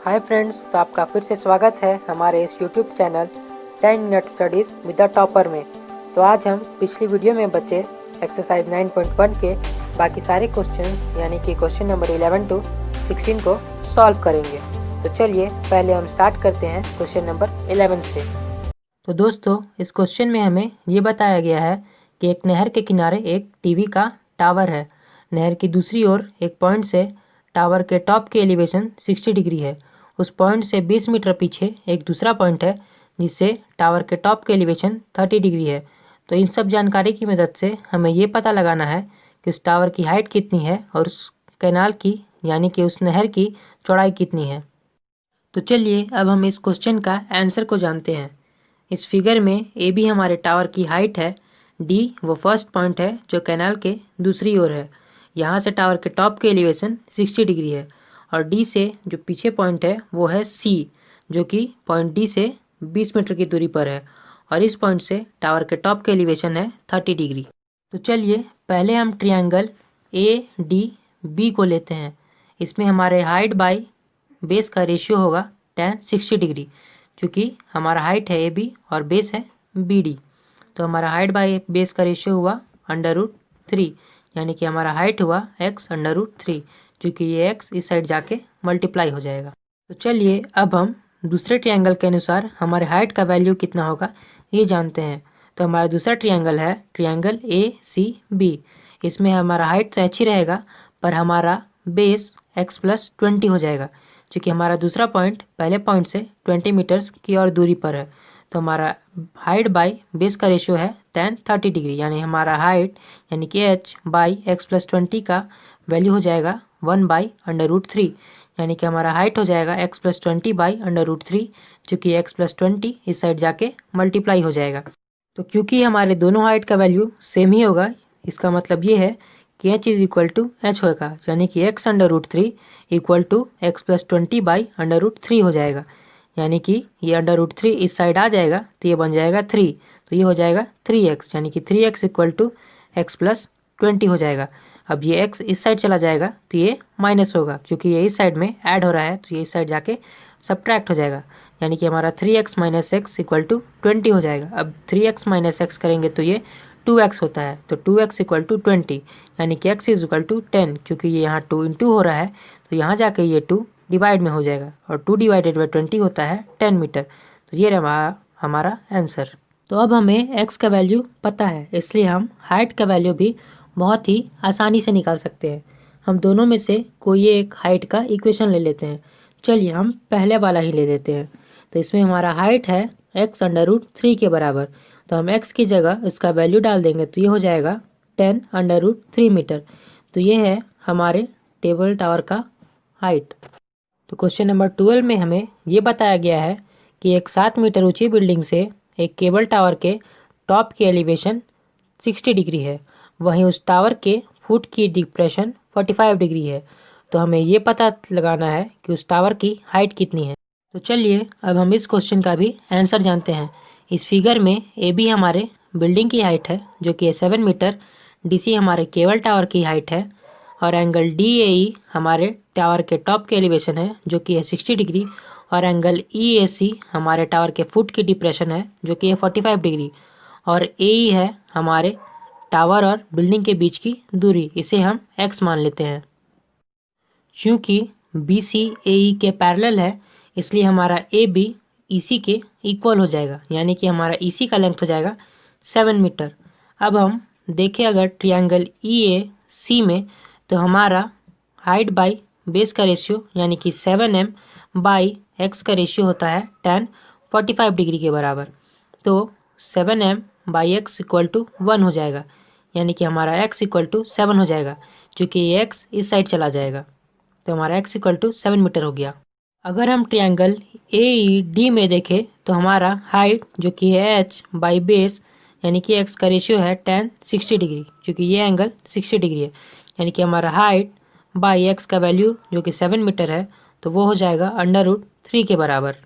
Hi friends, तो आपका फिर से स्वागत है हमारे इस YouTube channel 10 minute studies with the topper में। तो आज हम पिछली वीडियो में बचे एक्सरसाइज 9.1 के बाकी सारे क्वेश्चंस यानी कि क्वेश्चन नंबर 11 to 16 को सॉल्व करेंगे। तो चलिए पहले हम स्टार्ट करते हैं क्वेश्चन नंबर 11 से। तो दोस्तों, इस क्वेश्चन में हमें ये बताया गया है कि एक नहर के किनारे एक टीवी का टावर है। नहर की दूसरी ओर एक पॉइंट से टावर के टॉप की एलिवेशन 60 डिग्री है। उस पॉइंट से 20 मीटर पीछे एक दूसरा पॉइंट है जिससे टावर के टॉप की एलिवेशन 30 डिग्री है। तो इन सब जानकारी की मदद से हमें ये पता लगाना है कि उस टावर की हाइट कितनी है और उस कैनाल की यानी कि उस नहर की चौड़ाई कितनी है। तो चलिए अब हम इस क्वेश्चन का आंसर को जानते हैं। इस फिगर में ए बी हमारे टावर की हाइट है, डी वो फर्स्ट पॉइंट है जो कैनाल के दूसरी ओर है। यहाँ से टावर के टॉप की एलिवेशन 60 डिग्री है और डी से जो पीछे पॉइंट है वो है सी, जो कि पॉइंट डी से 20 मीटर की दूरी पर है और इस पॉइंट से टावर के टॉप की एलिवेशन है 30 डिग्री। तो चलिए पहले हम ट्रायंगल ए डी बी को लेते हैं। इसमें हमारे हाइट बाई बेस का रेशियो होगा tan 60 डिग्री, क्योंकि हमारा हाइट है ए बी और बेस है बी डी। तो हमारा हाइट बाई बेस का रेशियो हुआ √3, यानी कि हमारा हाइट हुआ x √3, क्योंकि ये x इस साइड जाके मल्टीप्लाई हो जाएगा। तो चलिए अब हम दूसरे ट्रायंगल के अनुसार हमारे हाइट का वैल्यू कितना होगा ये जानते हैं। तो हमारा दूसरा ट्रायंगल है ट्रायंगल ACB। इसमें हमारा हाइट तो h ही रहेगा पर हमारा बेस x + 20 हो जाएगा, क्योंकि हमारा दूसरा पॉइंट पहले पॉइंट से 20 मीटर्स की और दूरी पर है। तो हमारा हाइट बाई बेस का रेशियो है tan 30 डिग्री, यानी हमारा हाइट यानी कि h बाई x + 20 का वैल्यू हो जाएगा 1/√3, यानी कि हमारा हाइट हो जाएगा x + 20/√3, क्योंकि x + 20 इस साइड जाके मल्टीप्लाई हो जाएगा। तो क्योंकि हमारे दोनों हाइट का वैल्यू सेम ही होगा, इसका मतलब ये है कि h = h होगा, यानी कि x √3 = x + 20/√3 हो जाएगा। यानी कि ये √3 इस साइड आ जाएगा तो ये बन जाएगा 3, तो ये हो जाएगा 3x, यानी कि 3x = x + 20 हो जाएगा। अब ये x इस साइड चला जाएगा तो ये माइनस होगा, क्योंकि ये इस साइड में ऐड हो रहा है तो ये इस साइड जाके सब्ट्रैक्ट हो जाएगा, यानी कि हमारा 3x - x = 20 हो जाएगा। अब 3x - x करेंगे तो ये 2x होता है, तो 2x = 20, यानी कि x = 10, क्योंकि ये यहाँ 2 × 2 हो रहा है तो यहाँ जाके ये 2 डिवाइड में हो जाएगा और 2 / 20 होता है 10 मीटर। तो ये रहा हमारा आंसर। तो अब हमें x का वैल्यू पता है, इसलिए हम हाइट का वैल्यू भी बहुत ही आसानी से निकाल सकते हैं। हम दोनों में से कोई एक हाइट का इक्वेशन ले लेते हैं। चलिए हम पहले वाला ही ले लेते हैं। तो इसमें हमारा हाइट है x √3 के बराबर, तो हम x की जगह इसका वैल्यू डाल देंगे तो ये हो जाएगा 10 √3 मीटर। तो ये है हमारे टेबल टावर का हाइट। तो क्वेश्चन नंबर 12 में हमें ये बताया गया है कि एक 7 मीटर ऊंची बिल्डिंग से एक केबल टावर के टॉप की एलिवेशन 60 डिग्री है, वहीं उस टावर के फुट की डिप्रेशन 45 डिग्री है। तो हमें ये पता लगाना है कि उस टावर की हाइट कितनी है। तो चलिए अब हम इस क्वेश्चन का भी आंसर जानते हैं। इस फिगर में ए बी हमारे बिल्डिंग की हाइट है जो कि 7 मीटर, डी सी हमारे केबल टावर की हाइट है और एंगल DAE हमारे टावर के टॉप के एलिवेशन है जो कि है 60 डिग्री, और एंगल EAC हमारे टावर के फुट की डिप्रेशन है जो कि है 45 डिग्री, और AE है हमारे टावर और बिल्डिंग के बीच की दूरी, इसे हम x मान लेते हैं। क्योंकि BC AE के पैरेलल है इसलिए हमारा AB EC के इक्वल हो जाएगा, यानी कि हमारा EC का लेंथ हो जाएगा 7 मीटर। अब हम देखें अगर ट्रायंगल EAC में, तो हमारा हाइट बाई बेस का रेशियो यानी कि 7m बाई x का रेशियो होता है tan 45 डिग्री के बराबर। तो 7m बाई x = 1 हो जाएगा, यानी कि हमारा x = 7 हो जाएगा, क्योंकि ये x इस साइड चला जाएगा। तो हमारा x = 7 मीटर हो गया। अगर हम ट्रायंगल AED में देखें तो हमारा हाइट जो कि है h बाई बेस यानी कि x का रेशियो है tan 60 डिग्री, क्योंकि ये एंगल 60 डिग्री है, यानी कि हमारा हाइट बाई x का वैल्यू जो कि 7 मीटर है तो वो हो जाएगा √3 के बराबर,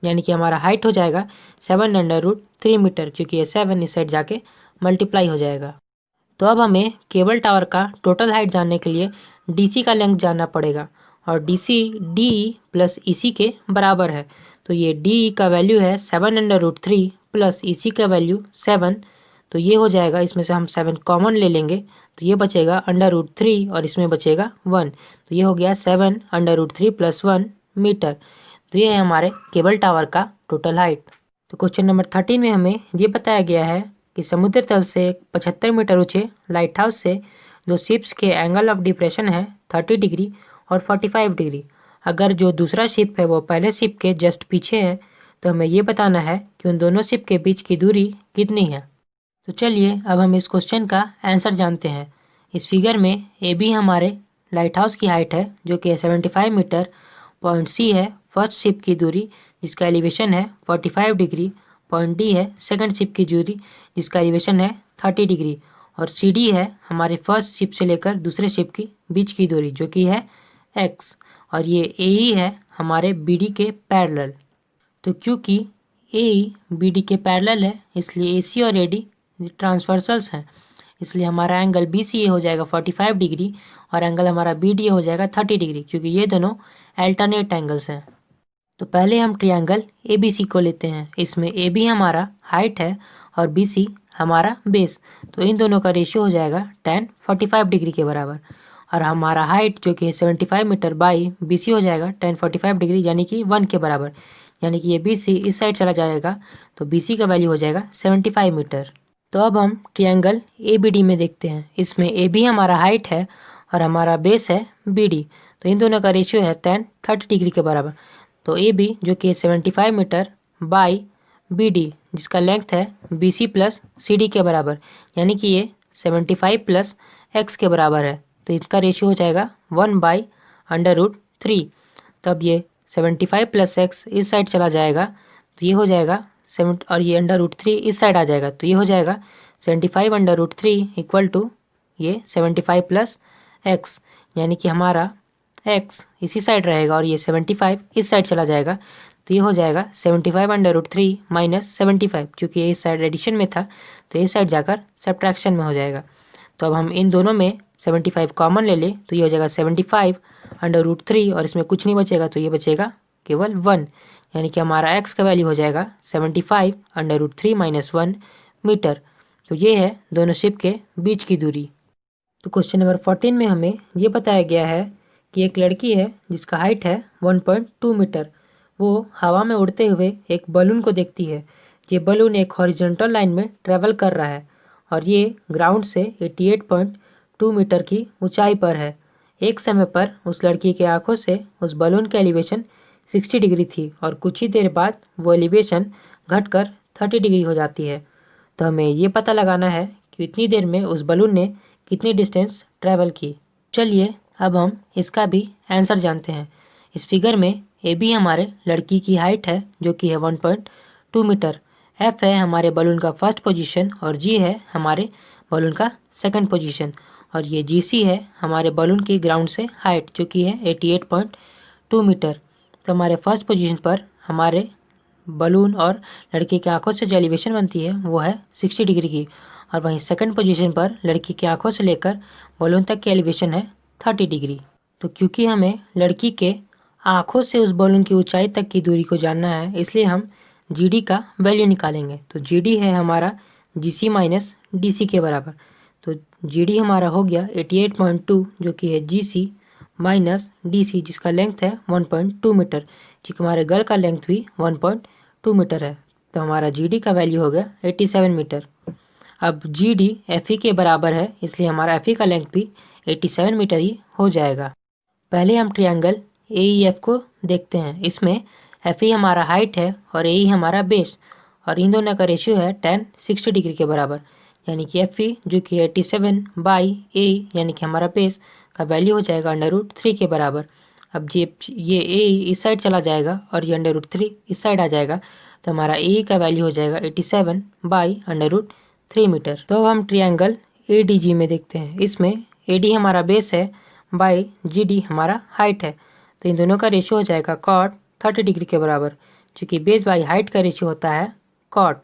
यानी कि हमारा हाइट हो जाएगा 7 √3 मीटर, क्योंकि ये 7 इस साइड जाके मल्टीप्लाई हो जाएगा। तो अब हमें केबल टावर का टोटल हाइट जानने के लिए DC का लेंथ जानना पड़ेगा, और DC DE प्लस EC के बराबर है। तो ये DE का वैल्यू है 7/√3 प्लस EC का वैल्यू 7। तो ये हो जाएगा, इसमें से हम 7 कॉमन ले लेंगे तो ये बचेगा √3 और इसमें बचेगा 1। तो ये हो गया 7/√3 + 1 मीटर। तो ये है हमारे केबल टावर का टोटल हाइट। तो क्वेश्चन नंबर 13 में हमें ये बताया गया है कि समुद्र तल से 75 मीटर ऊंचे लाइट हाउस से जो शिप्स के एंगल ऑफ डिप्रेशन है 30 डिग्री और 45 डिग्री। अगर जो दूसरा शिप है वो पहले शिप के जस्ट पीछे है तो हमें ये बताना है कि उन दोनों शिप के बीच की दूरी कितनी है। तो चलिए अब हम इस क्वेश्चन का आंसर जानते हैं। इस फिगर में AB हमारे लाइट हाउस की हाइट है जो कि 75 मीटर। पॉइंट C है फर्स्ट शिप की दूरी जिसका एलिवेशन है 45 डिग्री। पॉइंट D है सेकंड शिप की दूरी जिसका एलिवेशन है 30 डिग्री। और CD है हमारे फर्स्ट शिप से लेकर दूसरे शिप की बीच की दूरी जो कि है x। और ये AE है हमारे BD के पैरेलल। तो क्योंकि AE BD के पैरेलल है इसलिए AC और AD ट्रांसवर्सल्स हैं, इसलिए हमारा एंगल BCA हो जाएगा 45 डिग्री और एंगल हमारा BDA हो जाएगा 30 डिग्री, क्योंकि ये दोनों अल्टरनेट एंगल्स हैं। तो पहले हम ट्रायंगल ABC को लेते हैं। इसमें AB हमारा हाइट है और BC हमारा बेस। तो इन दोनों का रेशियो हो जाएगा tan 45 डिग्री के बराबर। और हमारा हाइट जो कि 75 मीटर बाई BC हो जाएगा tan 45 डिग्री यानी कि 1 के बराबर। यानी कि ये BC इस साइड चला जाएगा तो BC का वैल्यू हो जाएगा 75 मीटर। तो अब हम ट्रायंगल ABD में देखते हैं। इसमें AB हमारा हाइट है और हमारा बेस है BD। तो इन दोनों का रेशियो है tan 30 डिग्री के बराबर। तो AB जो कि 75 मीटर बाई BD जिसका लेंथ है BC प्लस CD के बराबर, यानी कि ये 75 प्लस x के बराबर है। तो इसका रेशियो हो जाएगा 1/√3। तब ये 75 प्लस x इस साइड चला जाएगा तो ये हो जाएगा 7 और ये √3 इस साइड आ जाएगा तो ये हो जाएगा 75/√3 इक्वल टू ये 75 प्लस x, यानी कि हमारा x इसी साइड रहेगा और ये 75 इस साइड चला जाएगा तो ये हो जाएगा 75/√3 माइनस 75, क्योंकि ये इस साइड एडिशन में था तो ये साइड जाकर सब्ट्रैक्शन में हो जाएगा। तो अब हम इन दोनों में 75 कॉमन ले लें तो ये हो जाएगा 75/√3 और इसमें कुछ नहीं बचेगा तो ये बचेगा केवल 1, यानी कि हमारा x का वैल्यू हो जाएगा 75/√3 माइनस 1 मीटर। तो ये है दोनों शिप के बीच की दूरी। तो क्वेश्चन नंबर 14 में हमें ये बताया गया है कि एक लड़की है जिसका हाइट है 1.2 मीटर। वो हवा में उड़ते हुए एक बलून को देखती है। ये बलून एक हॉरिजॉन्टल लाइन में ट्रेवल कर रहा है और ये ग्राउंड से 88.2 मीटर की ऊंचाई पर है। एक समय पर उस लड़की की आंखों से उस बलून की एलिवेशन 60 डिग्री थी और कुछ ही देर बाद वो एलिवेशन घटकर 30 डिग्री हो जाती है। तो हमें ये पता लगाना है कि इतनी देर में उस बलून ने कितनी डिस्टेंस ट्रैवल की। चलिए अब हम इसका भी आंसर जानते हैं। इस फिगर में AB हमारे लड़की की हाइट है जो कि है 1.2 मीटर। F है हमारे बलून का फर्स्ट पोजीशन और G है हमारे बलून का सेकंड पोजीशन और ये GC है हमारे बलून की ग्राउंड से हाइट जो कि है 88.2 मीटर। तो हमारे फर्स्ट पोजीशन पर हमारे बलून और लड़की की आंखों से जो एलिवेशन बनती है वो है 60 डिग्री की, और वहीं सेकंड पोजीशन पर लड़की की आंखों से लेकर बलून तक की एलिवेशन है 30 डिग्री। तो क्योंकि हमें लड़की के आंखों से उस बलून की ऊंचाई तक की दूरी को जानना है इसलिए हम GD का वैल्यू निकालेंगे। तो GD है हमारा GC माइनस DC के बराबर। तो GD हमारा हो गया 88.2 जो कि है GC माइनस DC जिसका लेंथ है 1.2 मीटर, क्योंकि हमारे गर्ल का लेंथ भी 1.2 मीटर है। तो हमारा GD का वैल्यू हो गया 87 मीटर। अब GD FE के बराबर है इसलिए हमारा FE का लेंथ भी 87 मीटर ही हो जाएगा। पहले हम ट्रायंगल AEF को देखते हैं। इसमें FE हमारा हाइट है और AE हमारा बेस और इन दोनों का रेशियो है tan 60 डिग्री के बराबर, यानी कि FE जो कि 87 बाई AE यानी कि हमारा बेस का वैल्यू हो जाएगा √3 के बराबर। अब ये AE इस साइड चला जाएगा और ये √3 इस साइड आ जाएगा तो हमारा AE का वैल्यू हो जाएगा 87 बाई √3 मीटर। तो अब हम ट्रायंगल ADG में देखते हैं। इसमें AD हमारा बेस है बाई GD हमारा हाइट है, तो इन दोनों का रेशियो हो जाएगा cot 30 डिग्री के बराबर, क्योंकि बेस बाई हाइट का रेशियो होता है cot।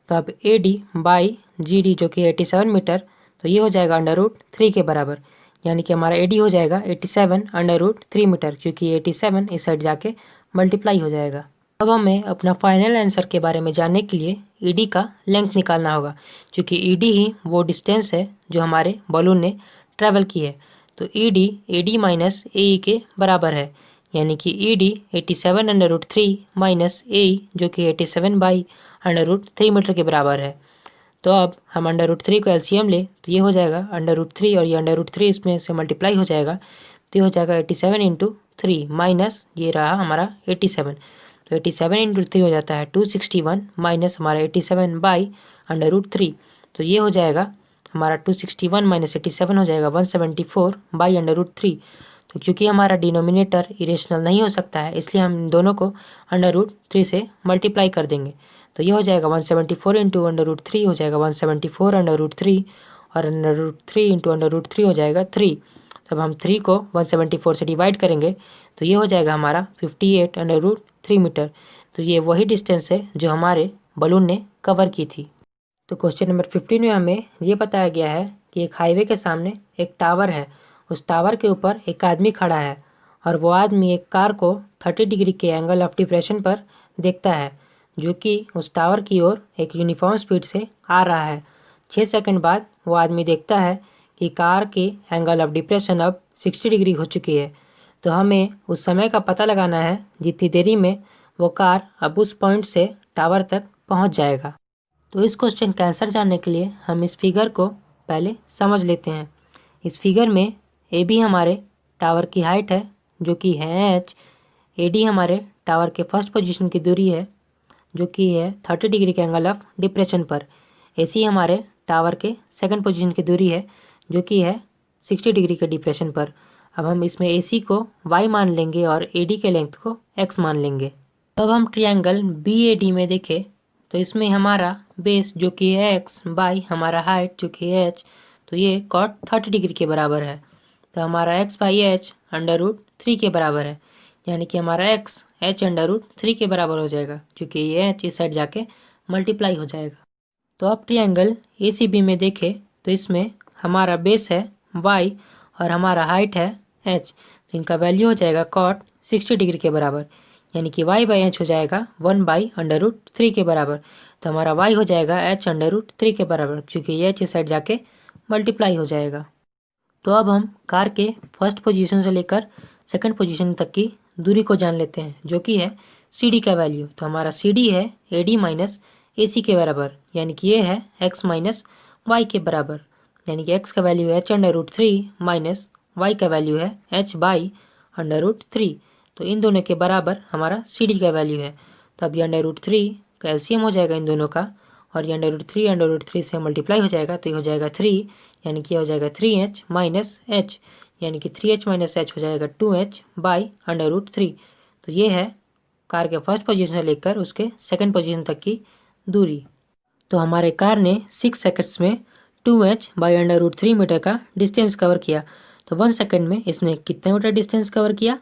तो अब AD बाई GD जो कि 87 मीटर, तो ये हो जाएगा √3 के बराबर, यानी कि हमारा AD हो जाएगा 87/3 मीटर, क्योंकि 87 इस साइड जाके मल्टीप्लाई हो जाएगा। अब हमें अपना फाइनल आंसर के बारे में जानने के लिए ED का लेंथ निकालना होगा, क्योंकि ED ही वो डिस्टेंस है जो हमारे बलून ने ट्रैवल की है। तो ED AD माइनस AE के बराबर है, यानी कि ED 87/3 माइनस AE जो कि 87/3 मीटर के बराबर है। तो अब हम √3 को एलसीएम ले तो ये हो जाएगा √3 और ये √3 इसमें से मल्टीप्लाई हो जाएगा, तो ये हो जाएगा 87 × 3 माइनस ये रहा हमारा 87। तो 87 × 3 हो जाता है 261 माइनस हमारा 87/√3, तो ये हो जाएगा हमारा 261 माइनस 87 हो जाएगा 174/√3। तो क्योंकि हमारा डिनोमिनेटर इरेशनल नहीं हो सकता है, इसलिए हम इन दोनों को √3 से मल्टीप्लाई कर देंगे। तो ये हो जाएगा 174 × √3 हो जाएगा 174/√3 और √3 × √3 हो जाएगा 3। तब हम 3 को 174 से डिवाइड करेंगे तो ये हो जाएगा हमारा 58/3 मीटर। तो ये वही डिस्टेंस है जो हमारे बलून ने कवर की थी। तो क्वेश्चन नंबर 15 में हमें ये बताया गया है कि एक हाईवे के सामने एक टावर है, उस टावर के ऊपर एक आदमी खड़ा है और वो आदमी एक कार को 30 डिग्री के एंगल ऑफ डिप्रेशन पर देखता है, जो कि उस टावर की ओर एक यूनिफॉर्म स्पीड से आ रहा है। 6 सेकंड बाद वो आदमी देखता है कि कार के एंगल ऑफ डिप्रेशन अब 60 डिग्री हो चुकी है। तो हमें उस समय का पता लगाना है जितनी देरी में वो कार अब उस पॉइंट से टावर तक पहुंच जाएगा। तो इस क्वेश्चन का आंसर जानने के लिए हम इस फिगर को पहले समझ लेते हैं। इस फिगर में AB हमारे टावर की हाइट है जो कि है h, AD हमारे टावर के फर्स्ट पोजीशन की दूरी है जो कि है 30 डिग्री के एंगल ऑफ डिप्रेशन पर, AC हमारे टावर के सेकंड पोजीशन की दूरी है जो कि है 60 डिग्री के डिप्रेशन पर। अब हम इसमें AC को y मान लेंगे और AD के लेंथ को x मान लेंगे। अब हम ट्रायंगल BAD में देखें तो इसमें हमारा बेस जो कि है x बाई हमारा हाइट जो कि है h, तो ये cot 30 डिग्री के बराबर है। तो हमारा x बाई h √3 के बराबर है, यानी कि हमारा x h √3 के बराबर हो जाएगा, क्योंकि ये h इस साइड जाके मल्टीप्लाई हो जाएगा। तो अब ट्रायंगल ACB में देखें तो इसमें हमारा बेस है y और हमारा हाइट है h, तो इनका वैल्यू हो जाएगा cot 60 डिग्री के बराबर, यानी कि y बाई h हो जाएगा 1/√3 के बराबर। तो हमारा y हो जाएगा h √3 के बराबर, क्योंकि ये h इस साइड जाके मल्टीप्लाई हो जाएगा। तो अब हम कार के फर्स्ट पोजीशन से लेकर सेकंड पोजीशन तक की दूरी को जान लेते हैं, जो कि है CD का वैल्यू। तो हमारा CD है AD माइनस AC के बराबर, यानी कि ये है x माइनस y के बराबर, यानी कि x का वैल्यू है h √3 माइनस y का वैल्यू है h बाई √3। तो इन दोनों के बराबर हमारा CD का वैल्यू है। तो अब ये √3 का एलसीएम हो जाएगा इन दोनों का, और ये √3 से मल्टीप्लाई हो जाएगा, तो ये हो जाएगा 3, यानी कि हो जाएगा 3h माइनस h, यानी कि 3h माइनस h हो जाएगा 2h बाई √3। तो ये है कार के फर्स्ट पोजीशन से लेकर उसके सेकंड पोजीशन तक की दूरी। तो हमारे कार ने 6 सेकंड्स में 2h बाई √3 मीटर का डिस्टेंस कवर किया। तो 1 सेकंड में इसने कितने मीटर डिस्टेंस कवर किया,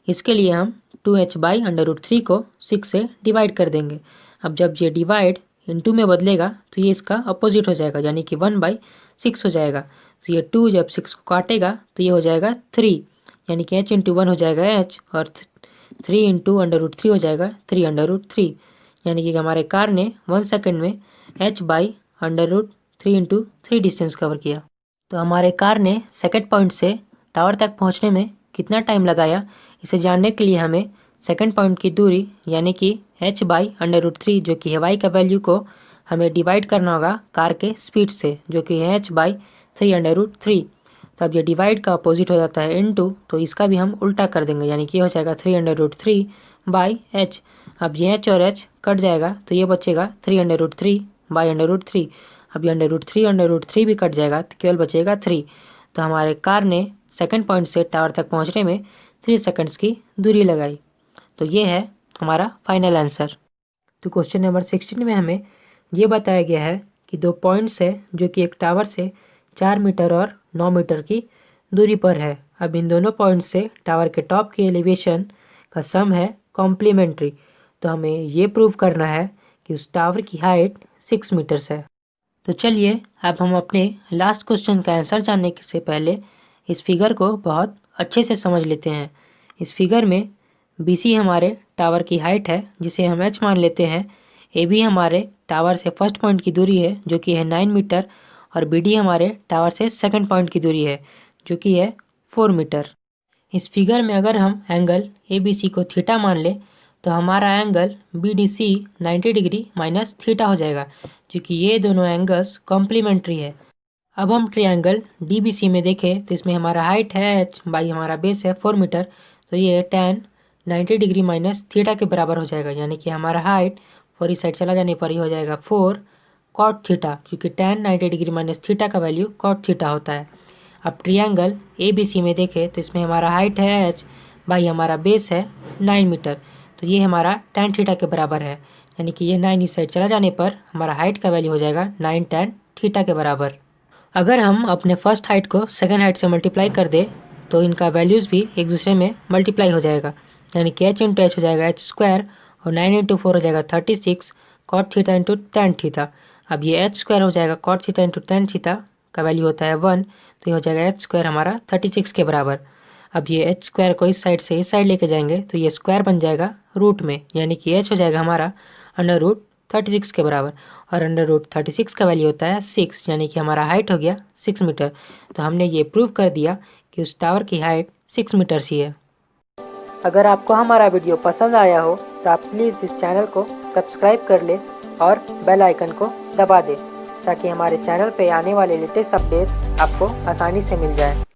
इसके लिए हम 2h बाई √3 को 6 से डिवाइड कर देंगे। अब जब ये डिवाइड इनटू में बदलेगा तो ये इसका अपोजिट हो जाएगा, यानी कि 1/6 हो जाएगा। तो ये 2 जब 6 को काटेगा तो ये हो जाएगा 3, यानी कि h × 1 हो जाएगा h और 3 × √3 हो जाएगा 3/3, यानी कि हमारे कार ने 1 सेकंड में h बाई √3 × 3 डिस्टेंस कवर किया। तो हमारे कार ने सेकंड पॉइंट से टावर तक पहुंचने में कितना टाइम लगाया, इसे जानने के लिए हमें सेकंड पॉइंट की दूरी यानी कि h बाई √3 जो कि है y का वैल्यू को हमें डिवाइड करना होगा कार के स्पीड से, जो कि है h बाई 3/3। तब ये डिवाइड का अपोजिट हो जाता है इनटू, तो इसका भी हम उल्टा कर देंगे, यानी कि हो जाएगा 3/3 बाई h। अब ये h और h कट जाएगा तो ये बचेगा 3/3 बाई √3। अब ये √3 भी कट जाएगा तो केवल बचेगा 3। तो हमारे कार ने सेकंड पॉइंट से टावर तक पहुंचने में 3 सेकंड्स की दूरी लगाई। तो ये है हमारा फाइनल आंसर। तो क्वेश्चन नंबर 16 में हमें ये बताया गया है कि दो पॉइंट्स है जो कि एक टावर से 4 मीटर और 9 मीटर की दूरी पर है। अब इन दोनों पॉइंट से टावर के टॉप की एलिवेशन का सम है कॉम्प्लीमेंट्री। तो हमें ये प्रूव करना है कि उस टावर की हाइट 6 मीटर्स है। तो चलिए अब हम अपने लास्ट क्वेश्चन का आंसर जानने से पहले इस फिगर को बहुत अच्छे से समझ लेते हैं। इस फिगर में BC हमारे टावर की हाइट है जिसे हम h मान लेते हैं। AB हमारे टावर से फर्स्ट पॉइंट की दूरी है जो कि है 9 मीटर और BD हमारे टावर से सेकंड पॉइंट की दूरी है जो कि है 4 मीटर। इस फिगर में अगर हम एंगल ABC को थीटा मान ले तो हमारा angle BDC 90 degree minus theta हो जाएगा, क्योंकि ये दोनों एंगल्स कॉम्प्लीमेंट्री है। अब हम ट्रायंगल DBC में देखें तो इसमें हमारा हाइट है h बाई हमारा बेस है 4 मीटर, तो ये tan 90 डिग्री माइनस थीटा के बराबर हो जाएगा, यानी कि हमारा हाइट 4 इस साइड चला जाने पर ही हो जाएगा 4 cot थीटा, क्योंकि tan 90 डिग्री माइनस थीटा का वैल्यू cot थीटा होता है। अब ट्रायंगल ABC में देखें तो इसमें हमारा हाइट है h बाई हमारा बेस है 9 मीटर, तो ये हमारा tan थीटा के बराबर है, यानी कि ये 9 इस साइड चला जाने पर हमारा हाइट का वैल्यू हो जाएगा 9 tan थीटा के बराबर। अगर हम अपने फर्स्ट हाइट को सेकंड हाइट से मल्टीप्लाई कर दें तो इनका वैल्यूज़ भी एक दूसरे में मल्टीप्लाई हो जाएगा, यानी कि h इंटू एच हो जाएगा h स्क्वायर और 9 इंटू 4 हो जाएगा 36 cot theta into tan theta. अब ये h स्क्वायर हो जाएगा cot theta into tan theta का वैल्यू होता है 1, तो ये हो जाएगा h स्क्वायर हमारा 36 के बराबर। अब ये h स्क्वायर को इस साइड से इस साइड लेके जाएंगे तो ये स्क्वायर बन जाएगा रूट में, यानी कि h हो जाएगा हमारा अंडर रूट 36 के बराबर और अंडर रूट 36 का वैल्यू होता है 6, यानी कि हमारा हाइट हो गया 6 मीटर। तो हमने ये प्रूव कर दिया कि उस टावर की हाइट 6 मीटर ही है। अगर आपको हमारा वीडियो पसंद आया हो तो आप प्लीज़ इस चैनल को सब्सक्राइब कर ले और बेल आइकन को दबा दें ताकि हमारे चैनल पे आने वाले लेटेस्ट अपडेट्स आपको आसानी से मिल जाए।